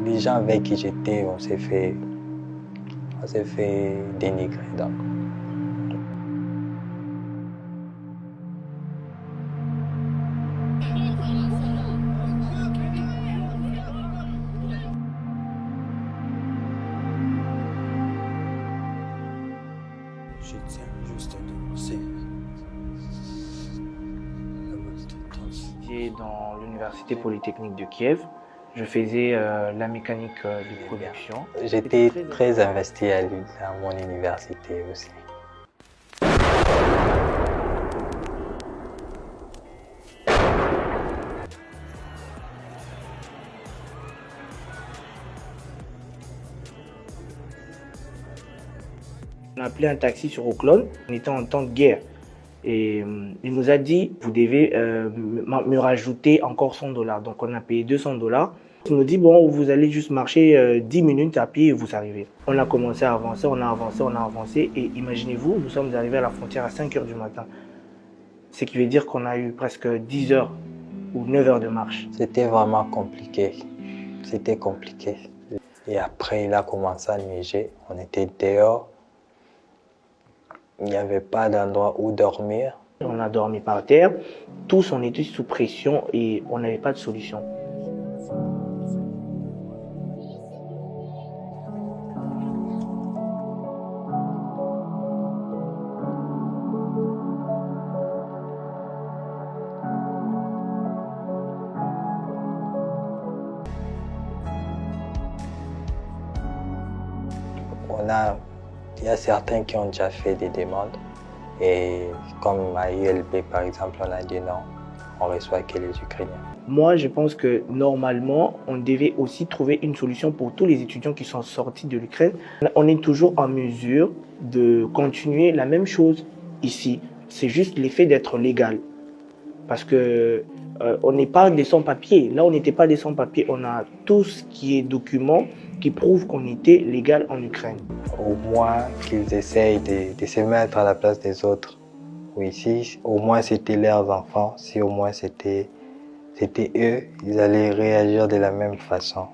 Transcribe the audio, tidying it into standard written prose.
les gens avec qui j'étais, on s'est fait dénigrer. Donc. Je tiens juste à dénoncer la maltraitance. J'étais dans l'université polytechnique de Kiev. Je faisais la mécanique de production. J'étais très investi à mon université aussi. On a appelé un taxi sur Oklon. On était en temps de guerre. Et il nous a dit, vous devez me rajouter encore $100. Donc on a payé $200. Il nous dit, bon, vous allez juste marcher 10 minutes à pied et vous arrivez. On a commencé à avancer, on a avancé. Et imaginez-vous, nous sommes arrivés à la frontière à 5 heures du matin. Ce qui veut dire qu'on a eu presque 10 heures ou 9 heures de marche. C'était vraiment compliqué. C'était compliqué. Et après, il a commencé à neiger. On était dehors. Il n'y avait pas d'endroit où dormir. On a dormi par terre. Tous, on était sous pression et on n'avait pas de solution. Il y a certains qui ont déjà fait des demandes et comme à ILB par exemple, on a dit non, on reçoit que les Ukrainiens. Moi, je pense que normalement, on devait aussi trouver une solution pour tous les étudiants qui sont sortis de l'Ukraine. On est toujours en mesure de continuer la même chose ici. C'est juste l'effet d'être légal. Parce que on n'est pas des sans-papiers. Là, on n'était pas des sans-papiers. On a tout ce qui est document qui prouve qu'on était légal en Ukraine. Au moins qu'ils essayent de se mettre à la place des autres. Oui, si au moins c'était leurs enfants, si au moins c'était eux, ils allaient réagir de la même façon.